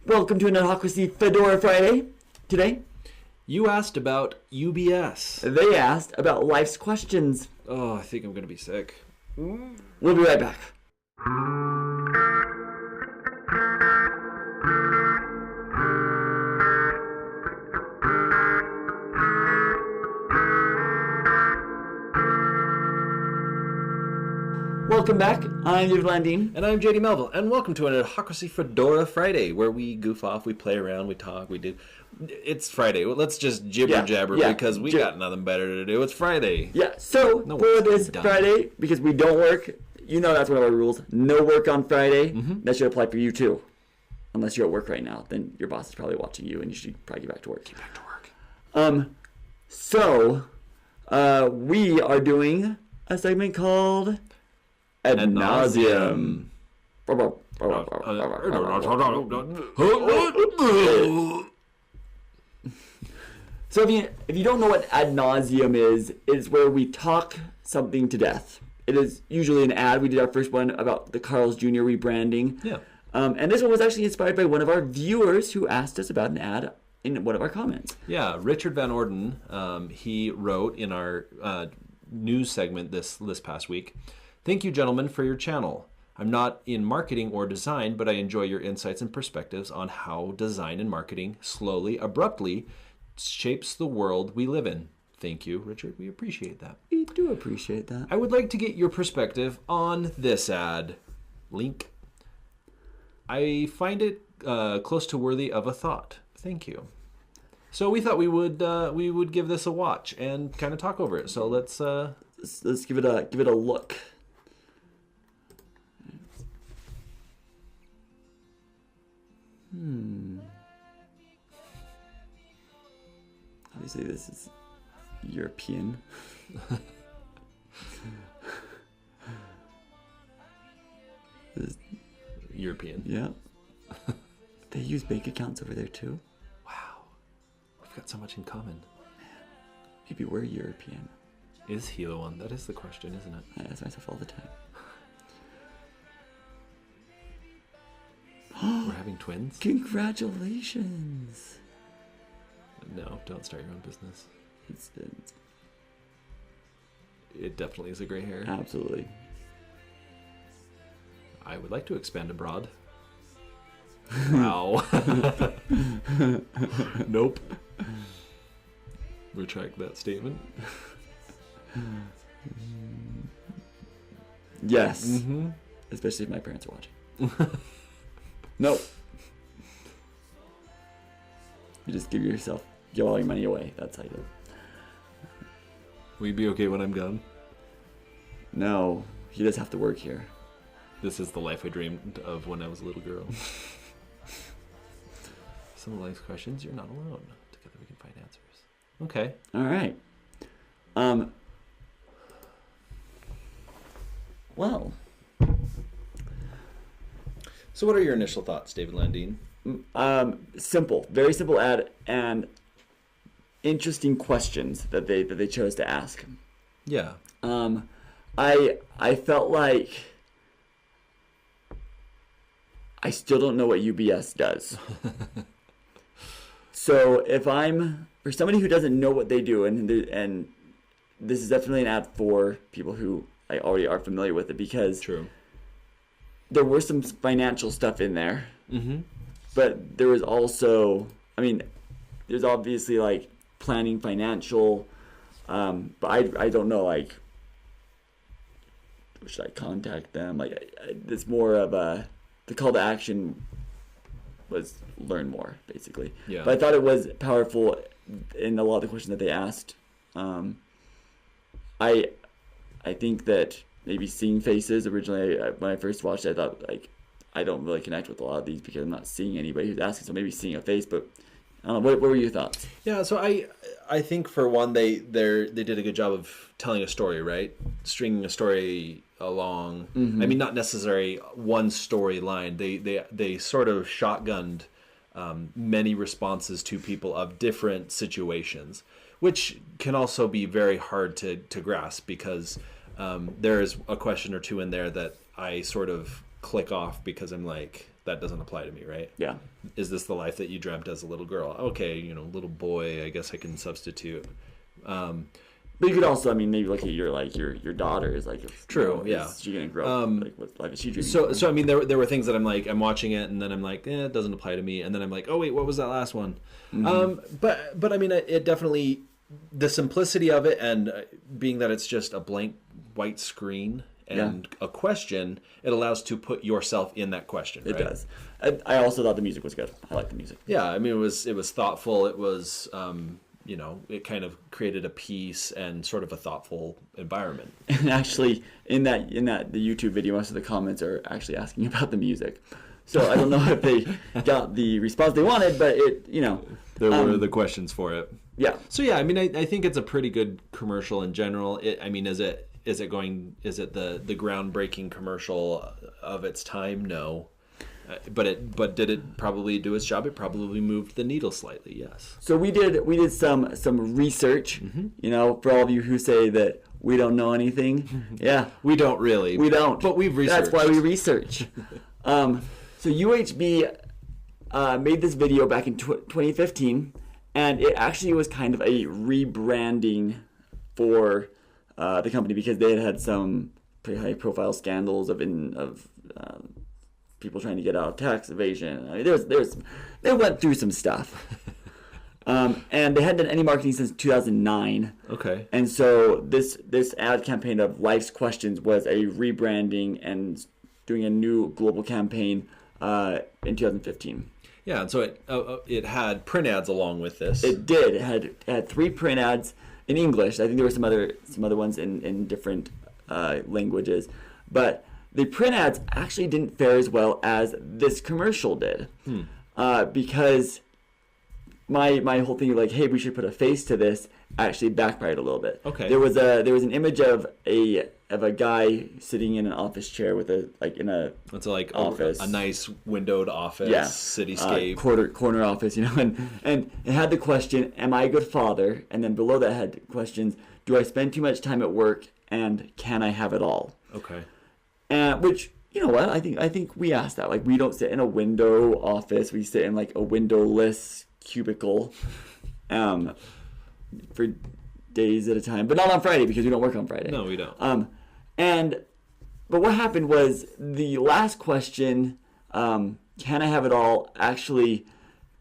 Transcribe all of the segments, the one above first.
Welcome to an Adhocracy Fedora Friday. Today, You asked about UBS. they asked about life's questions. Oh, I think I'm going to be sick. We'll be right back. Welcome back. I'm Landeen. And I'm JD Melville, and welcome to an Adhocracy Fedora Friday, where we goof off, we play around, we talk, we do. It's Friday. Well, let's just jabber because we got nothing better to do. It's Friday. Yeah, so for this Friday, because we don't work, you know that's one of our rules. No work on Friday. That should apply for you too. Unless you're at work right now, then your boss is probably watching you and you should probably get back to work. Get back to work. So, we are doing a segment called Adnauseum. So if you don't know what Adnauseum is, it's where we talk something to death. It is usually an ad. We did our first one about the Carl's Jr. rebranding. Yeah. And this one was actually inspired by one of our viewers who asked us about an ad in one of our comments. Yeah, Richard Van Orden, he wrote in our news segment this past week, "Thank you, gentlemen, for your channel. I'm not in marketing or design, but I enjoy your insights and perspectives on how design and marketing slowly, abruptly shapes the world we live in." Thank you, Richard. We appreciate that. We do appreciate that. I would like to get your perspective on this ad. Link. I find it close to worthy of a thought. Thank you. So we thought we would give this a watch and kind of talk over it. So let's give it a look. Obviously, this is European. European. Yeah. They use bank accounts over there too. Wow. We've got so much in common. Maybe we're European. Is he the one? That is the question, isn't it? I ask myself all the time. We're having twins? Congratulations. No, don't start your own business. It's It definitely is a gray hair. absolutely. I would like to expand abroad. Wow. Nope. Retract that statement. Yes. Especially if my parents are watching. Nope. You just give all your money away. That's how you do it. Will you be okay when I'm gone? No, he does have to work here. This is the life I dreamed of when I was a little girl. Some of life's questions, you're not alone. Together we can find answers. Okay. All right. Well. So what are your initial thoughts, David Landeen? Simple, very simple ad, and interesting questions that they chose to ask. Yeah. I felt like I still don't know what UBS does. So for somebody who doesn't know what they do, and this is definitely an ad for people who already are familiar with it, because True. There were some financial stuff in there, but there was also, there's obviously like planning financial, but I don't know, like, should I contact them? Like, it's more of the call to action was learn more, basically. Yeah. But I thought it was powerful in a lot of the questions that they asked. I think that maybe seeing faces originally, when I first watched it, I thought, like, I don't really connect with a lot of these because I'm not seeing anybody who's asking, so maybe seeing a face, but I don't know, what were your thoughts? Yeah, so I think for one, they did a good job of telling a story, right? Stringing a story along. Not necessarily one storyline. They sort of shotgunned many responses to people of different situations, which can also be very hard to grasp because there is a question or two in there that I sort of click off because I'm like, that doesn't apply to me, right? Yeah. Is this the life that you dreamt as a little girl? Okay, little boy, I guess I can substitute. But you could also, maybe look at your daughter is like, true, yeah. Is she gonna grow up? Like, what life is she dreaming? So there were things that I'm watching it, and then I'm like, it doesn't apply to me, and then I'm like, oh wait, what was that last one? But it definitely, the simplicity of it, and being that it's just a blank white screen and a question, it allows to put yourself in that question. Right? It does. I also thought the music was good. I like the music. Yeah, it was thoughtful. It was. It kind of created a peace and sort of a thoughtful environment. And actually, in the YouTube video, most of the comments are actually asking about the music. So I don't know if they got the response they wanted, but there were the questions for it. Yeah. So yeah, I think it's a pretty good commercial in general. Is it the groundbreaking commercial of its time? No. But did it probably do its job? It probably moved the needle slightly, yes. So we did some research, for all of you who say that we don't know anything. Yeah. We don't really. We don't. But we've researched. That's why we research. So UHB made this video back in 2015, and it actually was kind of a rebranding for the company because they had some pretty high-profile scandals of people trying to get out of tax evasion. They went through some stuff. And they hadn't done any marketing since 2009. Okay. And so this ad campaign of Life's Questions was a rebranding and doing a new global campaign in 2015. Yeah, and so it had print ads along with this. It did. It had 3 print ads in English. I think there were some other ones in different languages. But the print ads actually didn't fare as well as this commercial did, because my whole thing like, hey, we should put a face to this, actually backfired a little bit. Okay. There was an image of a guy sitting in an office chair with office, a nice windowed office, cityscape, corner office, and it had the question, am I a good father? And then below that had questions, do I spend too much time at work, and can I have it all? Okay. Which, you know what, I think we asked that. Like, we don't sit in a window office. We sit in like a windowless cubicle for days at a time. But not on Friday because we don't work on Friday. No, we don't. But what happened was the last question, can I have it all, actually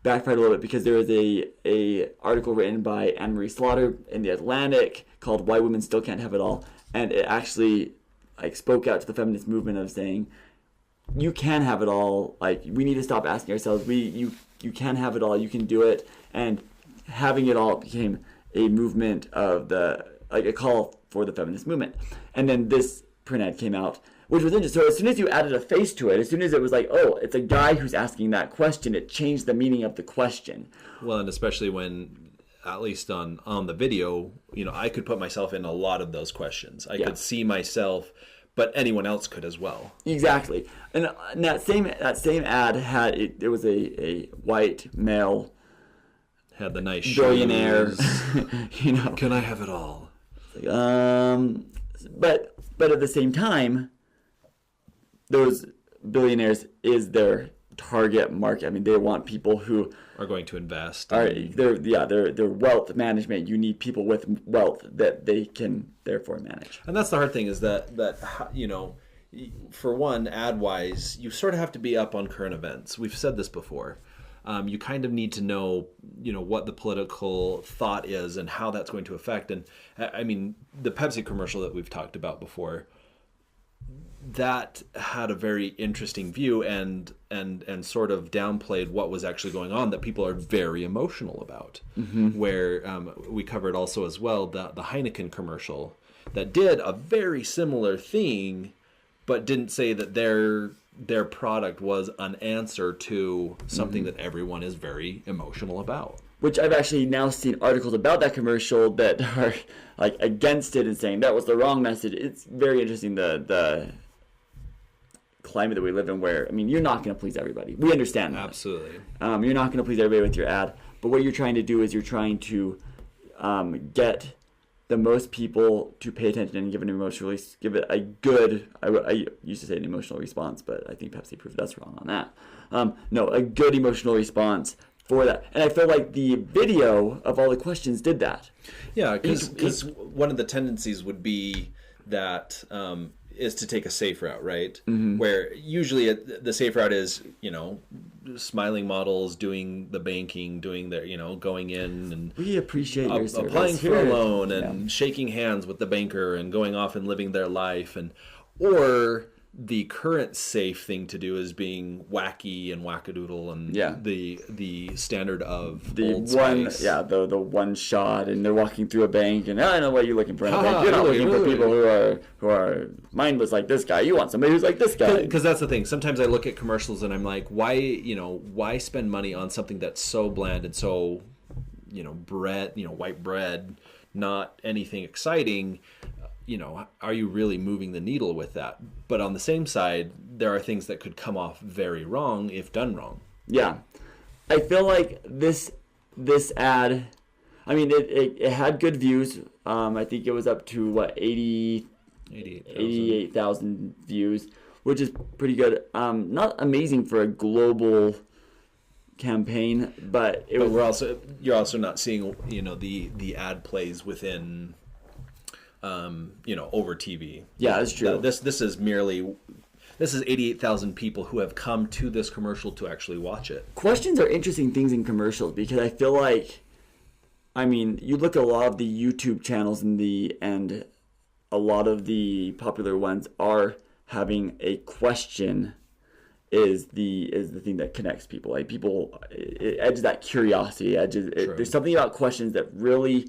backfired a little bit because there was a article written by Anne-Marie Slaughter in The Atlantic called Why Women Still Can't Have It All. And it actually spoke out to the feminist movement of saying, you can have it all. Like, we need to stop asking ourselves, you can have it all, you can do it. And having it all became a movement of a call for the feminist movement. And then this print ad came out, which was interesting. So as soon as you added a face to it, as soon as it was like, oh, it's a guy who's asking that question, it changed the meaning of the question. Well, and especially when, at least on the video, I could put myself in a lot of those questions. I could see myself, but anyone else could as well. Exactly. And that same ad there was a white male, had the nice billionaire, Can I have it all? But at the same time, those billionaires is their target market. They want people who are going to invest. They're wealth management. You need people with wealth that they can therefore manage. And that's the hard thing is that for one, ad wise, you sort of have to be up on current events. We've said this before. You kind of need to know, what the political thought is and how that's going to affect. And the Pepsi commercial that we've talked about before, that had a very interesting view and sort of downplayed what was actually going on that people are very emotional about. Mm-hmm. Where we covered also as well the Heineken commercial that did a very similar thing, but didn't say that their product was an answer to something that everyone is very emotional about. Which I've actually now seen articles about that commercial that are like against it and saying that was the wrong message. It's very interesting the climate that we live in where, you're not going to please everybody. We understand that. Absolutely. You're not going to please everybody with your ad. But what you're trying to do is you're trying to get the most people to pay attention and give it an emotional, give it a good, I used to say an emotional response, but I think Pepsi proved us wrong on that. No, a good emotional response for that. And I feel like the video of all the questions did that. Yeah, because one of the tendencies would be that is to take a safe route, right? Mm-hmm. Where usually the safe route is, smiling models doing the banking, doing their, going in and we appreciate your service. Applying for a loan and shaking hands with the banker and going off and living their life, or the current safe thing to do is being wacky and wackadoodle and the standard of the Old one Spice. the one shot, and they're walking through a bank and I know what you're looking for in a bank. You're not looking for people who are mindless like this guy. You want somebody who's like this guy. Because that's the thing. Sometimes I look at commercials and I'm like, why spend money on something that's so bland and so bread, white bread, not anything exciting. Are you really moving the needle with that? But on the same side, there are things that could come off very wrong if done wrong. Yeah. I feel like this ad, I mean, it had good views. I think it was up to, 88,000 views, which is pretty good. Not amazing for a global campaign, but you're also not seeing, the ad plays within... over TV. Yeah, that's true. This is 88,000 people who have come to this commercial to actually watch it. Questions are interesting things in commercials because I feel like, you look at a lot of the YouTube channels and a lot of the popular ones are having a question is the thing that connects people. Like it edges that curiosity. There's something about questions that really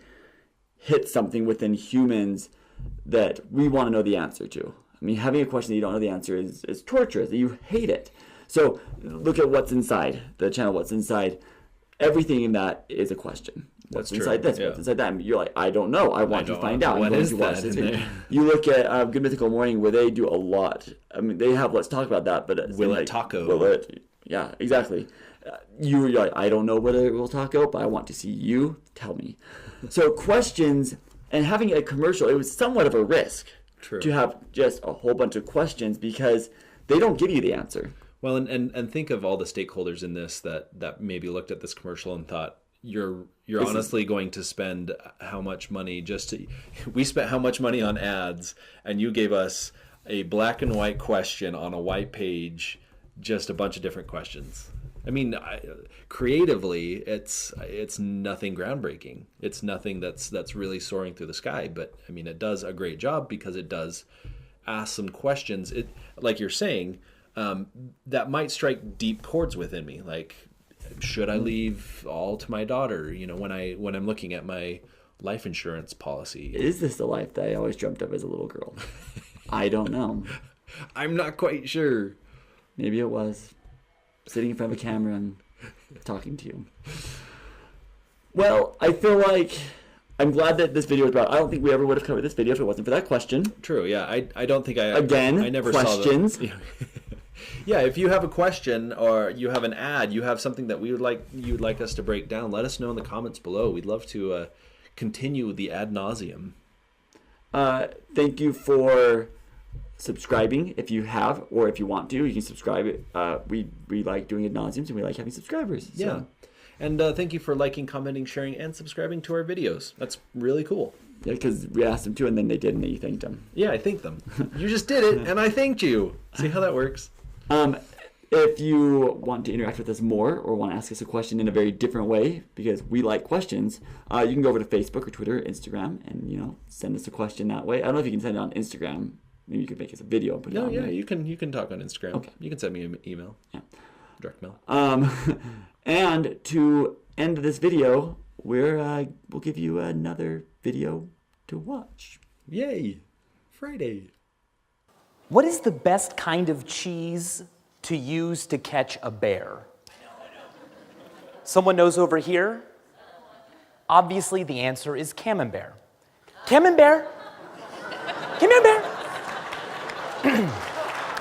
hit something within humans that we want to know the answer to. Having a question that you don't know the answer is torturous. You hate it. So look at what's inside the channel. What's inside? Everything in that is a question. What's inside this? Yeah. What's inside that? You're like, I don't know. I want to find out. What is that in there? You look at Good Mythical Morning where they do a lot. They have Let's Talk About That, but Will it taco? Will it? Yeah, exactly. You're like, I don't know whether it will taco, but I want to see you tell me. So questions, and having a commercial, it was somewhat of a risk to have just a whole bunch of questions because they don't give you the answer. Well, and think of all the stakeholders in this that maybe looked at this commercial and thought, you're honestly going to spend how much money we spent how much money on ads, and you gave us a black and white question on a white page, just a bunch of different questions. Creatively, it's nothing groundbreaking. It's nothing that's really soaring through the sky. But it does a great job because it does ask some questions. It, like you're saying, that might strike deep chords within me. Like, should I leave all to my daughter? When I'm looking at my life insurance policy. Is this the life that I always dreamt of as a little girl? I don't know. I'm not quite sure. Maybe it was. Sitting in front of a camera and talking to you. Well, I feel like I'm glad that this video was about. I don't think we ever would have covered this video if it wasn't for that question. True, yeah. I don't think I never questions. Saw Yeah, if you have a question or you have an ad, you have something that you'd like us to break down, let us know in the comments below. We'd love to continue the Adnauseum. Thank you for subscribing if you have, or if you want to, you can subscribe. We like doing Adnauseums and we like having subscribers. Yeah. So. And thank you for liking, commenting, sharing, and subscribing to our videos. That's really cool. Yeah, because we asked them to, and then they did, and then you thanked them. Yeah, I thanked them. You just did it, and I thanked you. See how that works? If you want to interact with us more or want to ask us a question in a very different way, because we like questions, you can go over to Facebook or Twitter, Instagram, and send us a question that way. I don't know if you can send it on Instagram. Maybe you could make us a video and put it on there. You can talk on Instagram. Okay. You can send me an email. Yeah. Direct mail. And to end this video, we'll give you another video to watch. Yay! Friday. What is the best kind of cheese to use to catch a bear? I know. Someone knows over here? Obviously, the answer is Camembert. Camembert! Camembert!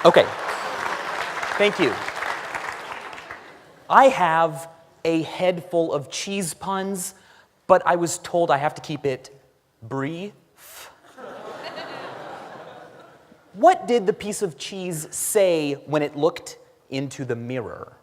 Okay. Thank you. I have a head full of cheese puns, but I was told I have to keep it Brief. What did the piece of cheese say when it looked into the mirror?